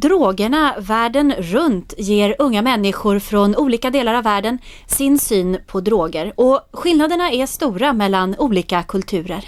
Drogerna Världen runt ger unga människor från olika delar av världen sin syn på droger, och skillnaderna är stora mellan olika kulturer.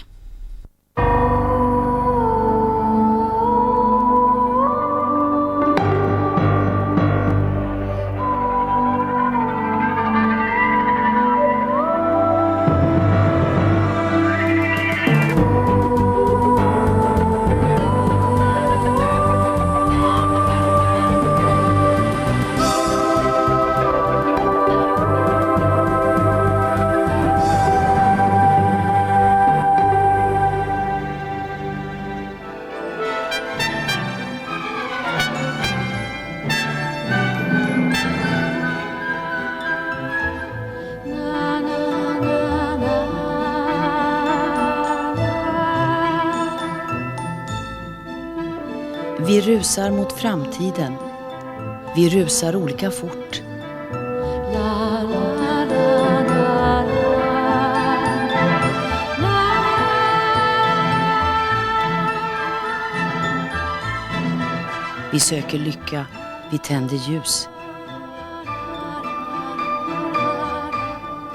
Vi rusar mot framtiden. Vi rusar olika fort. Vi söker lycka. Vi tänder ljus.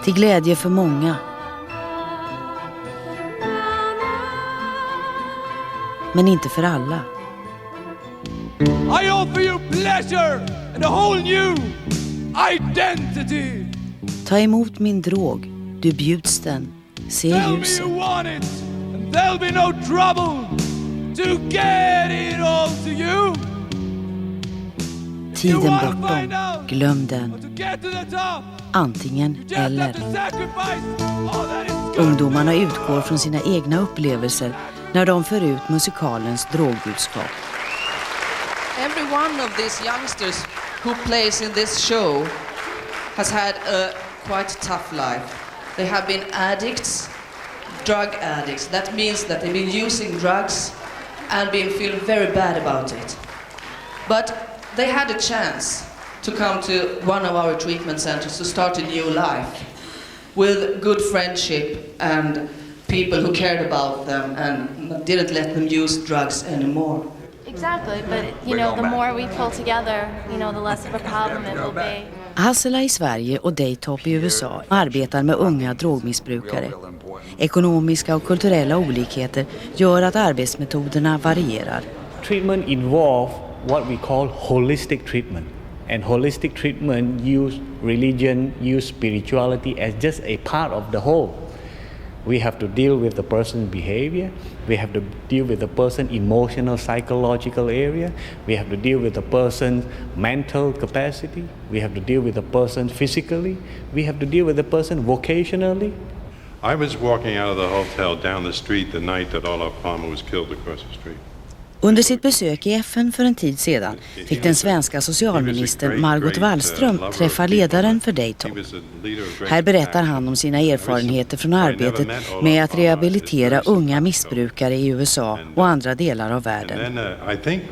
Till glädje för många. Men inte för alla. I offer you pleasure and a whole new identity. Ta emot min drog, du bjuds den, se Tell ljuset. me you want it, and there'll be no trouble to get it all to you. Tiden bortom, glöm den, To get to the top, antingen you just have eller. to sacrifice all that is good. Ungdomarna utgår från sina egna upplevelser när de för ut musikalens drogbudskap. Every one of these youngsters who plays in this show has had a quite tough life. They have been addicts, drug addicts. That means that they've been using drugs and been feeling very bad about it. But they had a chance to come to one of our treatment centers to start a new life with good friendship and people who cared about them and didn't let them use drugs anymore. Exactly, but the more we pull together, the less of a problem it will be. Hassela i Sverige och Daytop i USA arbetar med unga drogmissbrukare. Ekonomiska och kulturella olikheter gör att arbetsmetoderna varierar. Treatment involves what we call holistic treatment. And holistic treatment use religion, use spirituality as just a part of the whole. We have to deal with the person's behavior. We have to deal with the person's emotional, psychological area. We have to deal with the person's mental capacity. We have to deal with the person physically. We have to deal with the person vocationally. I was walking out of the hotel down the street the night that Olof Palme was killed across the street. Under sitt besök i FN för en tid sedan fick den svenska socialministern Margot Wallström träffa ledaren för Daytop. Här berättar han om sina erfarenheter från arbetet med att rehabilitera unga missbrukare i USA och andra delar av världen. I think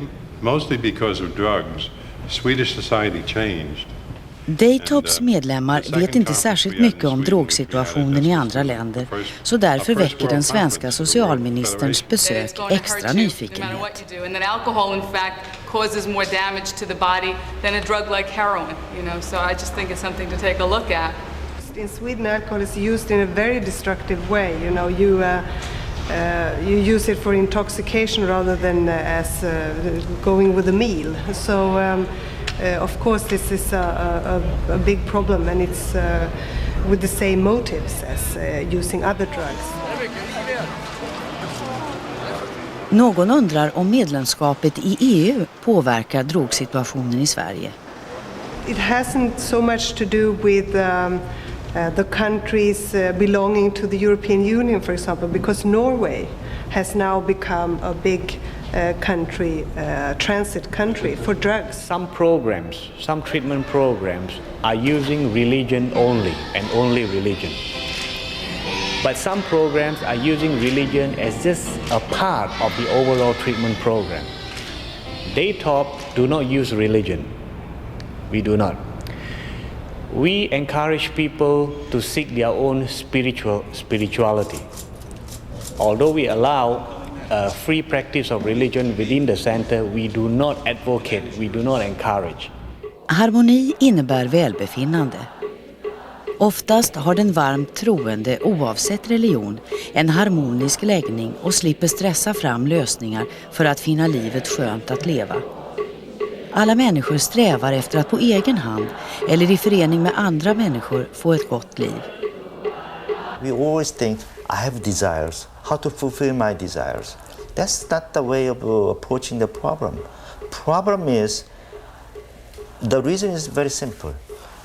mostly because of drugs, Swedish society changed. Daytops medlemmar vet inte särskilt mycket om drogsituationen i andra länder, så därför väcker den svenska socialministerns besök extra nyfikenhet. Alcohol in fact causes more damage to the body than a drug like heroin, so I just think it's something to take a look at. In Sweden, alcohol is used in a very destructive way. You use it for intoxication rather than as going with a meal. So of course this is a big problem, and it's with the same motives as using other drugs. Någon undrar om medlemskapet i EU påverkar drogsituationen i Sverige. It hasn't so much to do with the countries belonging to the European Union, for example, because Norway has now become a big country, transit country for drugs. Some treatment programs are using religion only and only religion. But some programs are using religion as just a part of the overall treatment program. Daytop do not use religion. We do not. We encourage people to seek their own spirituality. Although we allow free practice of religion within the center. We do not advocate, we do not encourage. Harmoni innebär välbefinnande. Oftast har den varmt troende oavsett religion en harmonisk läggning och slipper stressa fram lösningar för att finna livet skönt att leva. Alla människor strävar efter att på egen hand eller i förening med andra människor få ett gott liv. We always think, I have desires, how to fulfill my desires. That's not the way of approaching the problem. Problem is, the reason is very simple.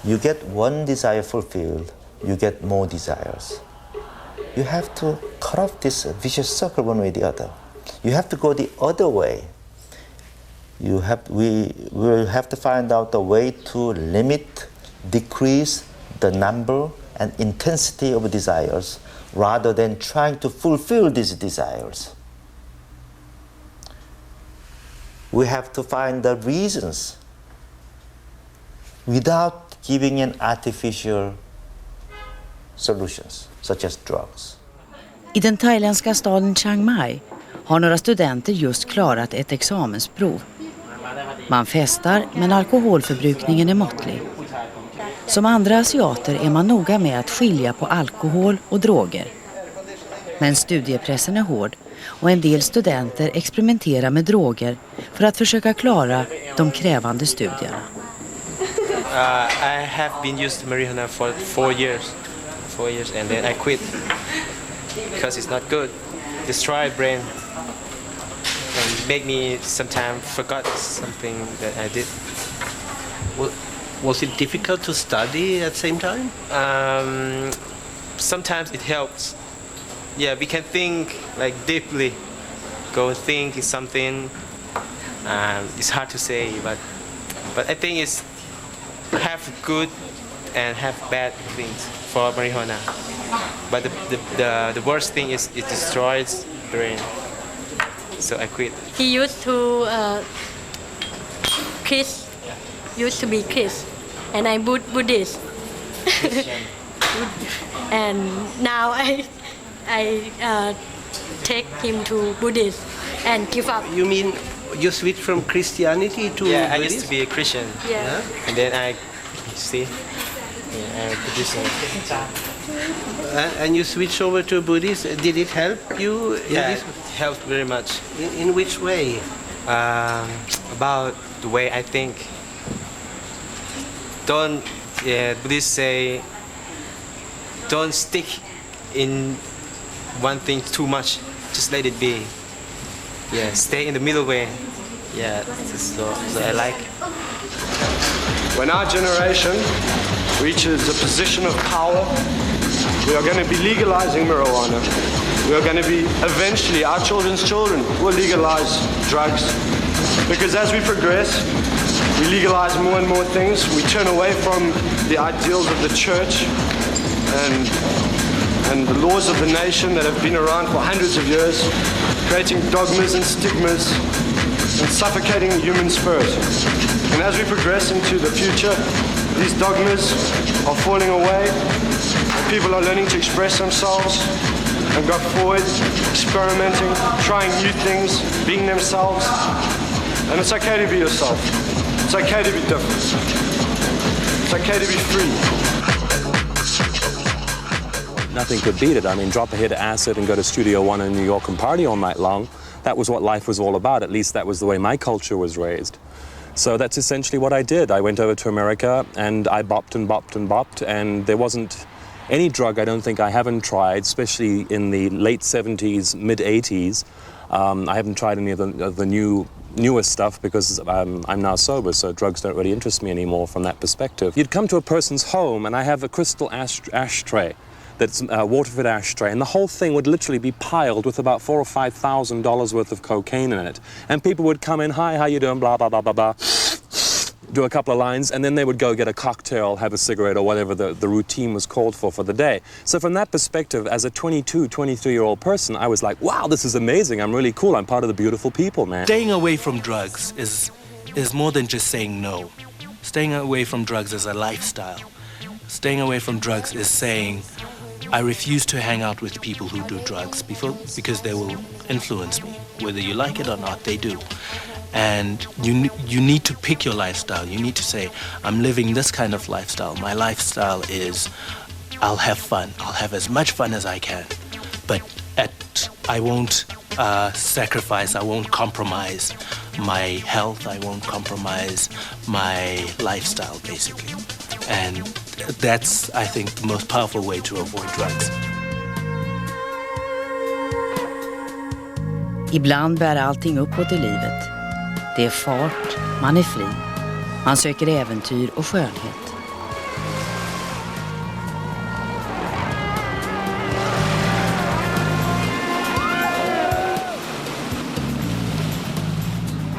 You get one desire fulfilled, you get more desires. You have to cut off this vicious circle one way or the other. You have to go the other way. We will have to find out a way to limit, decrease the number and intensity of desires rather than trying to fulfill these desires. We have to find the reasons without giving an artificial solutions, such as drugs. I den thailändska staden Chiang Mai har några studenter just klarat ett examensprov. Man festar, men alkoholförbrukningen är måttlig. Som andra asiater är man noga med att skilja på alkohol och droger. Men studiepressen är hård och en del studenter experimenterar med droger för att försöka klara de krävande studierna. I have been used to marijuana for 4 years. 4 years and then I quit because it's not good. Destroy brain and make me sometimes forgot something that I did. Was it difficult to study at the same time? Sometimes it helps. Yeah, we can think like deeply. Go and think something. It's hard to say, but I think it's have good and have bad things for marijuana. But the worst thing is it destroys brain. So I quit. He used to kiss. Used to be Christ, and I Buddhist. And now I take him to Buddhist and give up. You mean you switched from Christianity to Yeah, Buddhist? I used to be a Christian. Yeah. Huh? And then I Buddhist. And you switched over to Buddhist. Did it help you? Yeah, it helped very much. In which way? About the way I think. Buddhists say, don't stick in one thing too much. Just let it be. Yeah, stay in the middle way. Yeah, so I like. When our generation reaches a position of power, we are going to be legalizing marijuana. We are going to be, eventually, our children's children will legalize drugs. Because as we progress, we legalize more and more things. We turn away from the ideals of the church and the laws of the nation that have been around for hundreds of years, creating dogmas and stigmas and suffocating the human spirit. And as we progress into the future, these dogmas are falling away, and people are learning to express themselves and go forward, experimenting, trying new things, being themselves. And it's okay to be yourself. It's okay to be different. It's okay to be free. Nothing could beat it. I mean, drop a hit of acid and go to Studio One in New York and party all night long. That was what life was all about. At least that was the way my culture was raised. So that's essentially what I did. I went over to America and I bopped and bopped and bopped, and there wasn't any drug I don't think I haven't tried, especially in the late 70s, mid 80s. I haven't tried any of the newest stuff because I'm now sober, so drugs don't really interest me anymore from that perspective. You'd come to a person's home and I have a crystal ashtray that's a water-fed ashtray, and the whole thing would literally be piled with about $4,000 or $5,000 worth of cocaine in it. And people would come in, hi, how you doing, blah, blah, blah, blah, blah, do a couple of lines, and then they would go get a cocktail, have a cigarette, or whatever the routine was called for the day. So from that perspective, as a 22, 23-year-old person, I was like, wow, this is amazing, I'm really cool, I'm part of the beautiful people, man. Staying away from drugs is more than just saying no. Staying away from drugs is a lifestyle. Staying away from drugs is saying, I refuse to hang out with people who do drugs because they will influence me. Whether you like it or not, they do. And you need to pick your lifestyle. You need to say, I'm living this kind of lifestyle. My lifestyle is I'll have fun. I'll have as much fun as I can. But I won't sacrifice, I won't compromise my health, I won't compromise my lifestyle, basically. And that's, I think, the most powerful way to avoid drugs. Ibland bär allting uppåt i livet. Det är fart, man är fri. Man söker äventyr och skönhet.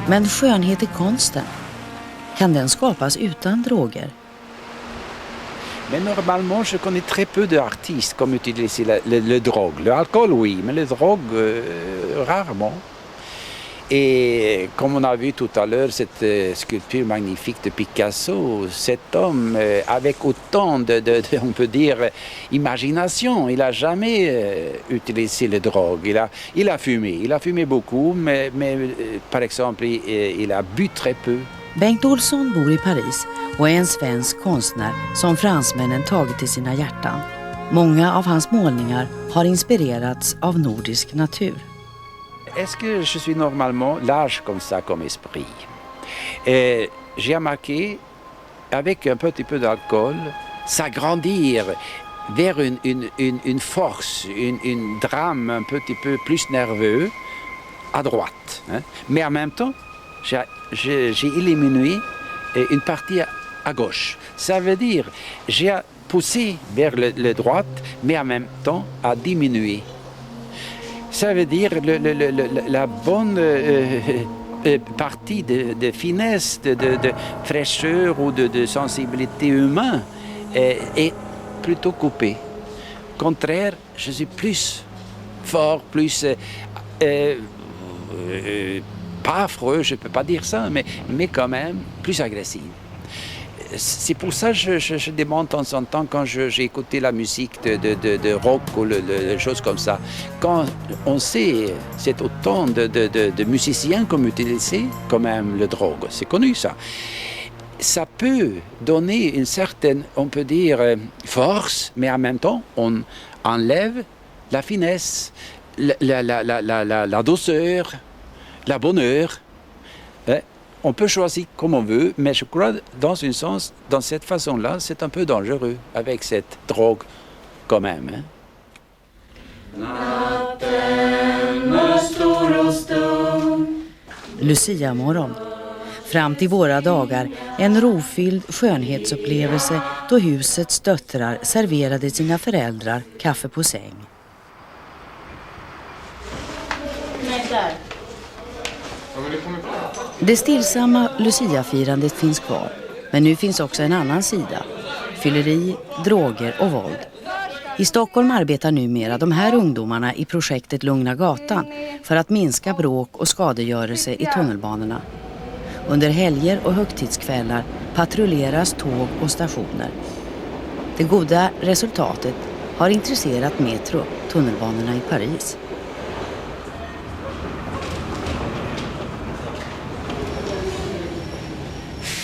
Men skönhet i konsten, kan den skapas utan droger? Mais normalement, je connais très peu d'artistes qui utilisent le drogue. L'alcool, oui, mais le drogue, rarement. Et comme on a vu tout à l'heure, cette sculpture magnifique de Picasso, cet homme avec autant on peut dire, imagination, il n'a jamais utilisé le drogue. Il a fumé beaucoup, mais par exemple, il a bu très peu. Bengt Olsson bor i Paris och är en svensk konstnär som fransmännen tagit till sina hjärtan. Många av hans målningar har inspirerats av nordisk natur. Est-ce que je suis normalement large comme ça, comme esprit? J'ai remarqué, avec un petit peu d'alcool, s'agrandir vers une force, une drame un petit peu plus nerveux à droite. Hein? Mais en même temps, j'ai éliminé une partie à gauche. Ça veut dire j'ai poussé vers le droite, mais en même temps à diminuer. Ça veut dire la bonne partie de finesse, de fraîcheur ou de sensibilité humaine est plutôt coupée. Au contraire, je suis plus fort, plus... pas affreux, je ne peux pas dire ça, mais quand même plus agressif. C'est pour ça que je demande de temps en temps, quand j'ai écouté la musique de rock ou des choses comme ça, quand on sait, c'est autant de musiciens comme utilisé quand même le drogue, c'est connu ça. Ça peut donner une certaine, on peut dire, force, mais en même temps, on enlève la finesse, la douceur, la bonheur. On peut choisir comme on veut, mais je crois, dans un sens, dans cette façon-là, c'est un peu dangereux avec cette drogue quand même. Hein? Lucia-morgon. Fram till våra dagar en rofylld skönhetsupplevelse då husets döttrar serverade sina föräldrar kaffe på säng. Det stillsamma Lucia-firandet finns kvar, men nu finns också en annan sida. Fylleri, droger och våld. I Stockholm arbetar numera de här ungdomarna i projektet Lugna gatan för att minska bråk och skadegörelse i tunnelbanorna. Under helger och högtidskvällar patrulleras tåg och stationer. Det goda resultatet har intresserat Metro, tunnelbanorna i Paris.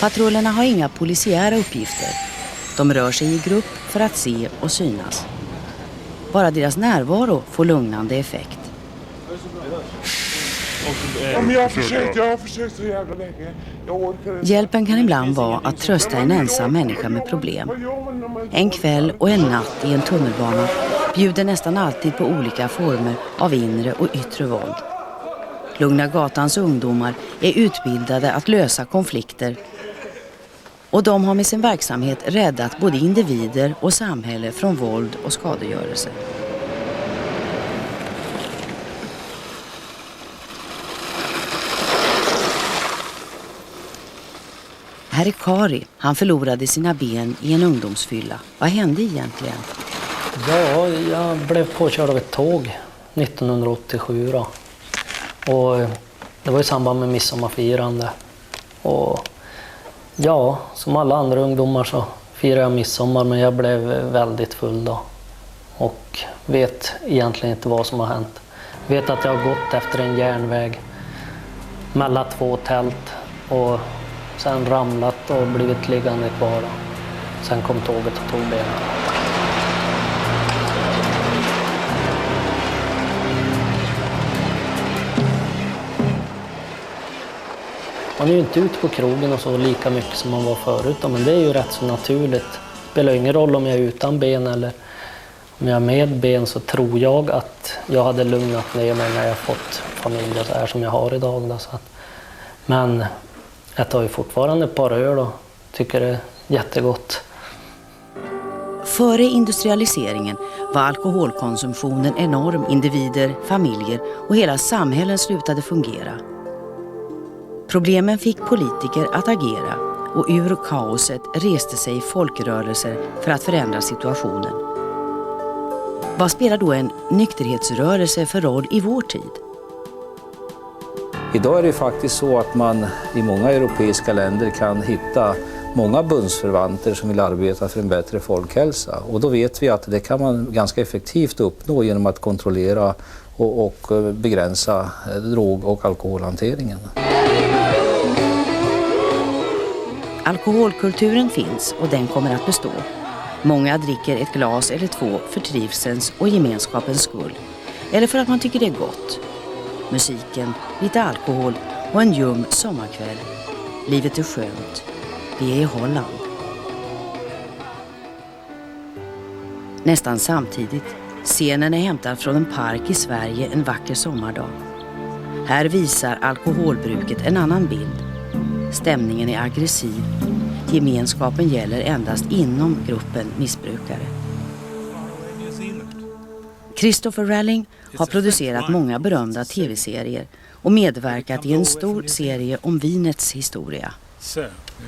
Patrullerna har inga polisiära uppgifter. De rör sig i grupp för att se och synas. Bara deras närvaro får lugnande effekt. Jag har försökt så jävla länge. Hjälpen kan ibland vara att trösta en ensam människa med problem. En kväll och en natt i en tunnelbana bjuder nästan alltid på olika former av inre och yttre våld. Lugna gatans ungdomar är utbildade att lösa konflikter. Och de har med sin verksamhet räddat både individer och samhälle från våld och skadegörelse. Här är Kari. Han förlorade sina ben i en ungdomsfylla. Vad hände egentligen? Ja, jag blev påkörd av ett tåg 1987 då. Och det var i samband med midsommarfirande. Och ja, som alla andra ungdomar så firade jag midsommar, men jag blev väldigt full då. Och och vet egentligen inte vad som har hänt. Vet att jag har gått efter en järnväg mellan 2 tält och sen ramlat och blivit liggande kvar. Sen kom tåget och tog benen. Man är ju inte ute på krogen och så lika mycket som man var förut, men det är ju rätt så naturligt. Det spelar ingen roll om jag är utan ben eller om jag är med ben, så tror jag att jag hade lugnat ner mig när jag fått familj och så här som jag har idag. Då, så att, men jag tar ju fortfarande ett par öl och tycker det är jättegott. Före industrialiseringen var alkoholkonsumtionen enorm. Individer, familjer och hela samhällen slutade fungera. Problemen fick politiker att agera och ur kaoset reste sig folkrörelser för att förändra situationen. Vad spelar då en nykterhetsrörelse för roll i vår tid? Idag är det faktiskt så att man i många europeiska länder kan hitta många bundsförvanter som vill arbeta för en bättre folkhälsa. Och då vet vi att det kan man ganska effektivt uppnå genom att kontrollera och begränsa drog- och alkoholhanteringen. Alkoholkulturen finns och den kommer att bestå. Många dricker ett glas eller 2 för trivselns och gemenskapens skull. Eller för att man tycker det är gott. Musiken, lite alkohol och en ljum sommarkväll. Livet är skönt. Vi är i Holland. Nästan samtidigt. Scenen är hämtad från en park i Sverige en vacker sommardag. Här visar alkoholbruket en annan bild. Stämningen är aggressiv. Gemenskapen gäller endast inom gruppen missbrukare. Christopher Ralling har producerat många berömda tv-serier och medverkat i en stor serie om vinets historia. So,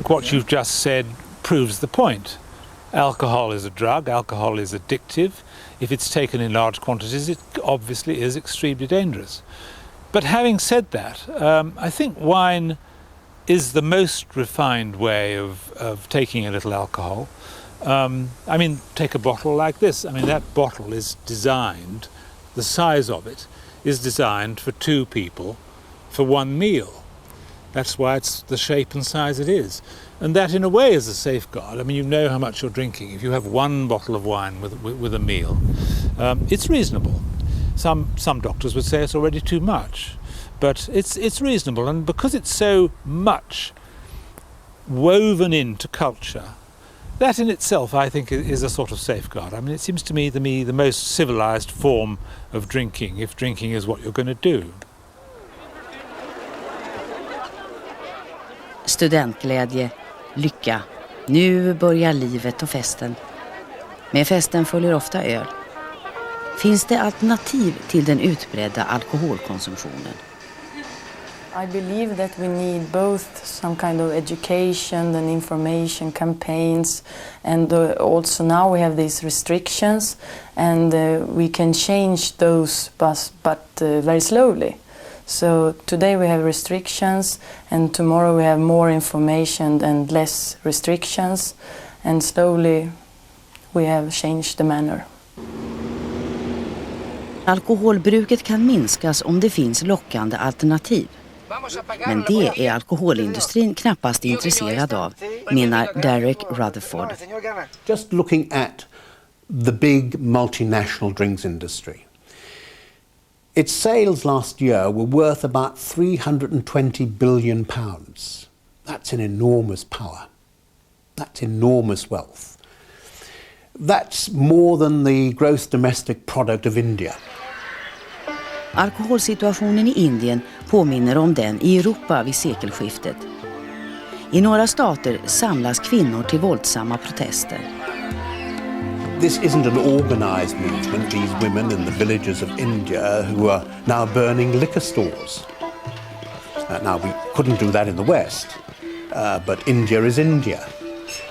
what you've just said proves the point. Alcohol is a drug, alcohol is addictive. If it's taken in large quantities, it obviously is extremely dangerous. But having said that, I think wine is the most refined way of taking a little alcohol. I mean, take a bottle like this. I mean, that bottle is designed, the size of it is designed for 2 people for 1 meal. That's why it's the shape and size it is. And that in a way is a safeguard. I mean, you know how much you're drinking. If you have 1 bottle of wine with a meal, it's reasonable. Some doctors would say it's already too much. But it's reasonable, and because it's so much woven into culture, that in itself I think is a sort of safeguard. I mean, it seems to me the most civilized form of drinking, if drinking is what you're going to do. Studentglädje, lycka. Nu börjar livet och festen. Med festen följer ofta öl. Finns det alternativ till den utbredda alkoholkonsumtionen? I believe that we need both some kind of education and information campaigns, and also now we have these restrictions, and we can change those but very slowly. So today we have restrictions, and tomorrow we have more information and less restrictions, and slowly we have changed the manner. Alkoholbruket kan minskas om det finns lockande alternativ. Men det är alkoholindustrin knappast intresserad av, menar Derek Rutherford. Just looking at the big multinational drinks industry. Its sales last year were worth about 320 billion pounds. That's an enormous power. That's enormous wealth. That's more than the gross domestic product of India. Alkoholsituationen i Indien påminner om den i Europa vid sekelskiftet. I några stater samlas kvinnor till våldsamma protester. This isn't an organized movement, these women in the villages of India who are now burning liquor stores. Now, we couldn't do that in the West, but India is India.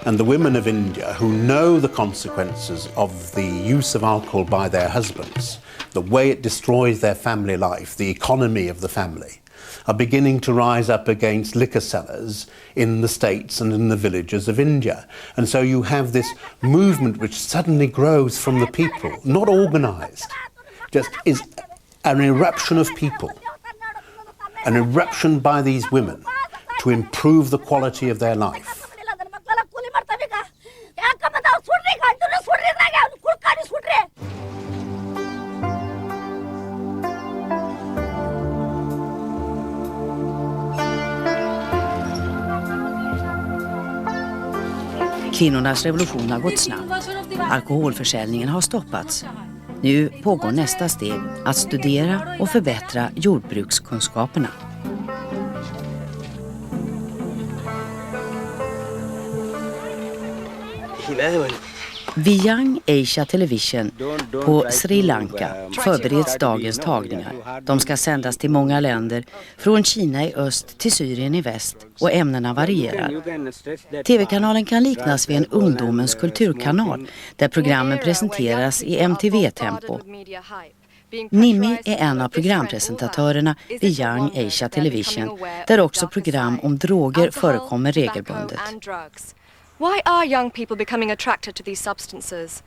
And the women of India who know the consequences of the use of alcohol by their husbands, the way it destroys their family life, the economy of the family, are beginning to rise up against liquor sellers in the states and in the villages of India. And so you have this movement which suddenly grows from the people, not organised, just is an eruption of people, an eruption by these women to improve the quality of their life. Kvinnornas revolution har gått snabbt. Alkoholförsäljningen har stoppats. Nu pågår nästa steg, att studera och förbättra jordbrukskunskaperna. Vid Young Asia Television på Sri Lanka förbereds dagens tagningar. De ska sändas till många länder, från Kina i öst till Syrien i väst, och ämnena varierar. TV-kanalen kan liknas vid en ungdomens kulturkanal där programmen presenteras i MTV-tempo. Nimmi är en av programpresentatörerna vid Young Asia Television, där också program om droger förekommer regelbundet. Why are young people becoming attracted to these substances?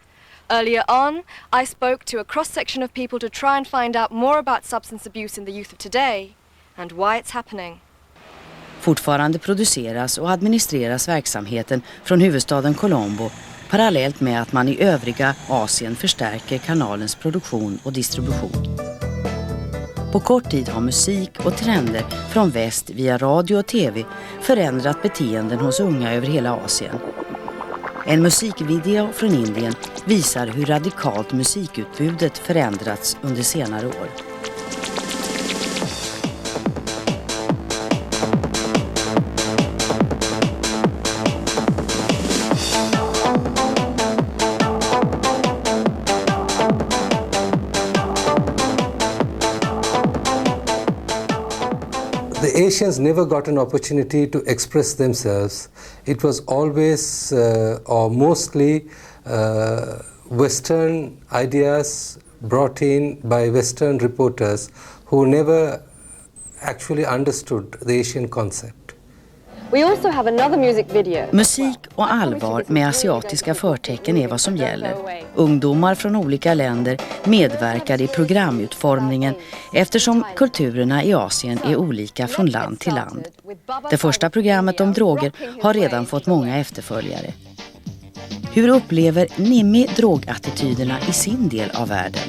Earlier on, I spoke to a cross-section of people to try and find out more about substance abuse in the youth of today and why it's happening. Fortfarande produceras och administreras verksamheten från huvudstaden Colombo parallellt med att man i övriga Asien förstärker kanalens produktion och distribution. På kort tid har musik och trender från väst via radio och tv förändrat beteenden hos unga över hela Asien. En musikvideo från Indien visar hur radikalt musikutbudet förändrats under senare år. The Asians never got an opportunity to express themselves. It was always or mostly Western ideas brought in by Western reporters who never actually understood the Asian concept. We also have another music video. Musik och allvar med asiatiska förtecken är vad som gäller. Ungdomar från olika länder medverkar i programutformningen eftersom kulturerna i Asien är olika från land till land. Det första programmet om droger har redan fått många efterföljare. Hur upplever Nimmi drogattityderna i sin del av världen?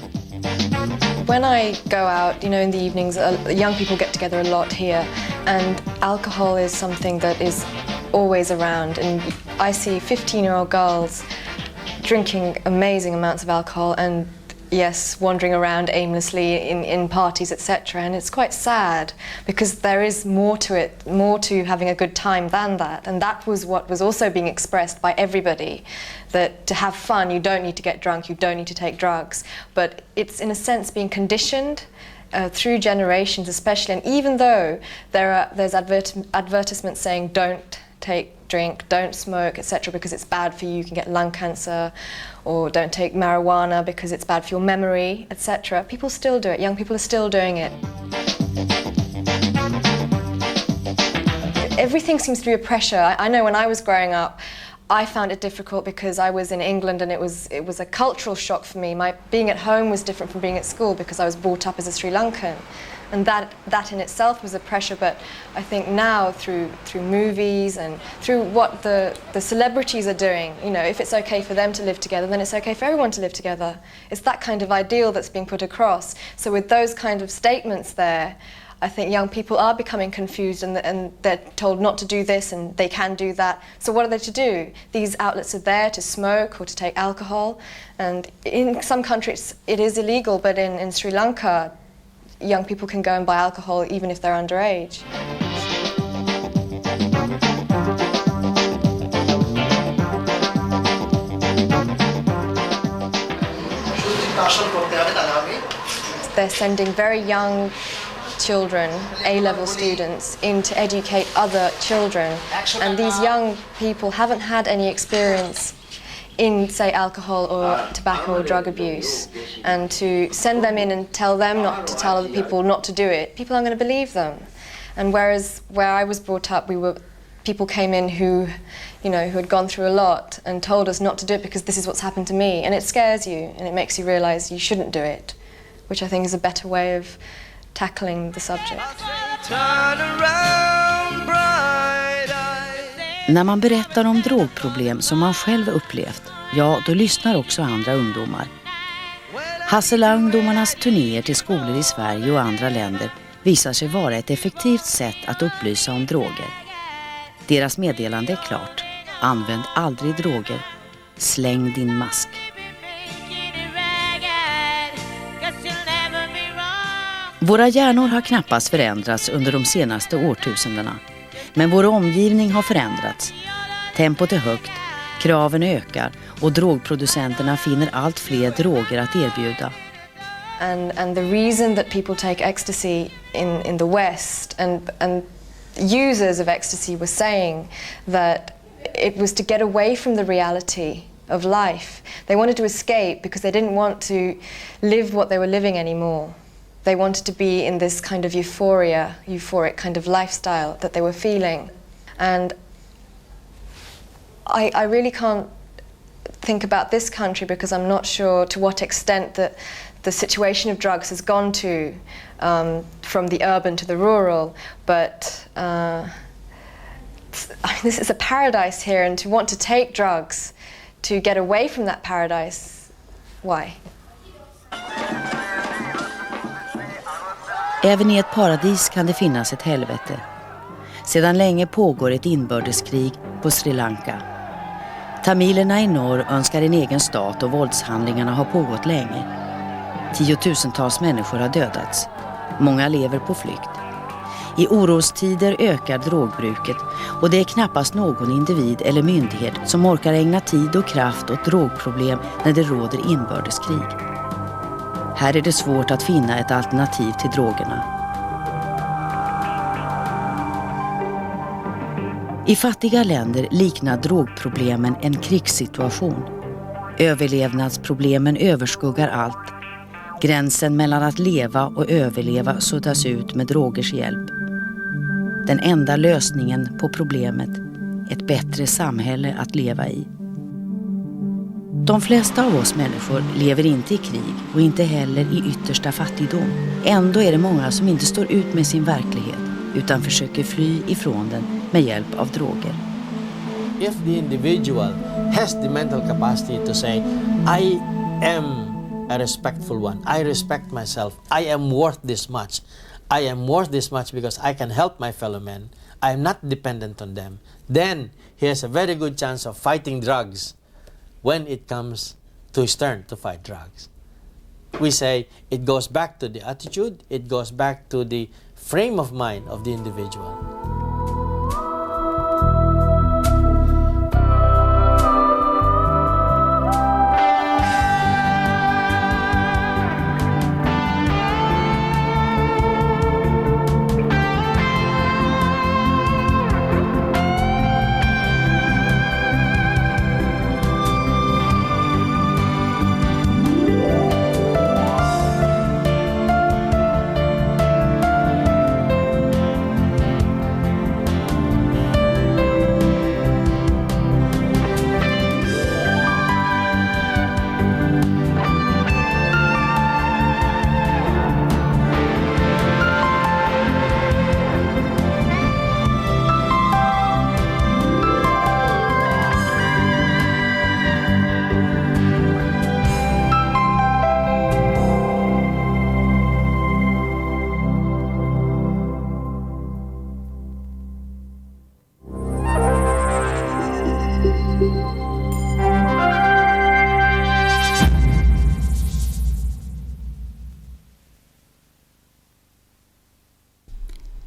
When I go out, in the evenings, young people get together a lot here, and alcohol is something that is always around. And I see 15-year-old girls drinking amazing amounts of alcohol and, yes, wandering around aimlessly in parties, etc. And it's quite sad because there is more to it, more to having a good time than that. And that was what was also being expressed by everybody, that to have fun, you don't need to get drunk, you don't need to take drugs. But it's in a sense being conditioned through generations especially. And even though there's advertisements saying don't drink, don't smoke, etc. because it's bad for you, you can get lung cancer, or don't take marijuana because it's bad for your memory, etc. People still do it. Young people are still doing it. Everything seems to be a pressure. I know when I was growing up, I found it difficult because I was in England and it was a cultural shock for me. My being at home was different from being at school because I was brought up as a Sri Lankan. And that in itself was a pressure, but I think now through movies and through what the celebrities are doing, if it's okay for them to live together, then it's okay for everyone to live together. It's that kind of ideal that's being put across. So with those kind of statements there, I think young people are becoming confused and they're told not to do this and they can do that. So what are they to do? These outlets are there to smoke or to take alcohol. And in some countries it is illegal, but in Sri Lanka, young people can go and buy alcohol even if they're underage. They're sending very young children, A-level students, in to educate other children. And these young people haven't had any experience in, say, alcohol or tobacco or drug abuse, and to send them in and tell them not to tell other people not to do it, people aren't going to believe them. And whereas where I was brought up, people came in who had gone through a lot and told us not to do it because this is what's happened to me, and it scares you and it makes you realize you shouldn't do it, which I think is a better way of tackling the subject. När man berättar om drogproblem som man själv upplevt, ja, då lyssnar också andra ungdomar. Hassela-ungdomarnas turnéer till skolor i Sverige och andra länder visar sig vara ett effektivt sätt att upplysa om droger. Deras meddelande är klart. Använd aldrig droger. Släng din mask. Våra hjärnor har knappast förändrats under de senaste årtusendena. Men vår omgivning har förändrats. Tempot är högt, kraven ökar och drogproducenterna finner allt fler droger att erbjuda. And the reason that people take ecstasy in the West and users of ecstasy were saying that it was to get away from the reality of life. They wanted to escape because they didn't want to live what they were living anymore. They wanted to be in this kind of euphoric kind of lifestyle that they were feeling. And I really can't think about this country because I'm not sure to what extent that the situation of drugs has gone to from the urban to the rural, but this is a paradise here, and to want to take drugs to get away from that paradise, why? Även i ett paradis kan det finnas ett helvete. Sedan länge pågår ett inbördeskrig på Sri Lanka. Tamilerna i norr önskar en egen stat och våldshandlingarna har pågått länge. 10-tusentals människor har dödats. Många lever på flykt. I orostider ökar drogbruket och det är knappast någon individ eller myndighet som orkar ägna tid och kraft åt drogproblem när det råder inbördeskrig. Här är det svårt att finna ett alternativ till drogerna. I fattiga länder liknar drogproblemen en krigssituation. Överlevnadsproblemen överskuggar allt. Gränsen mellan att leva och överleva suddas ut med drogers hjälp. Den enda lösningen på problemet, ett bättre samhälle att leva i. De flesta av oss människor lever inte i krig och inte heller i yttersta fattigdom. Ändå är det många som inte står ut med sin verklighet utan försöker fly ifrån den med hjälp av droger. If the individual has the mental capacity to say, I am a respectful one, I respect myself, I am worth this much, I am worth this much because I can help my fellow men, I am not dependent on them, then he has a very good chance of fighting drugs when it comes to his turn to fight drugs. We say it goes back to the attitude, it goes back to the frame of mind of the individual.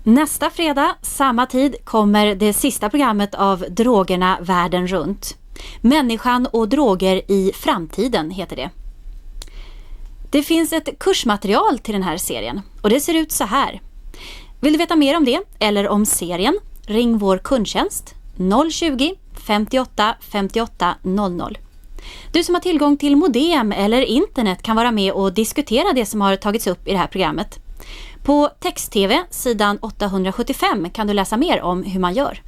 Nästa fredag, samma tid, kommer det sista programmet av Drogerna Världen runt. Människan och droger i framtiden heter det. Det finns ett kursmaterial till den här serien och det ser ut så här. Vill du veta mer om det eller om serien? Ring vår kundtjänst 020 58 58 00. Du som har tillgång till modem eller internet kan vara med och diskutera det som har tagits upp i det här programmet. På text-tv sidan 875 kan du läsa mer om hur man gör.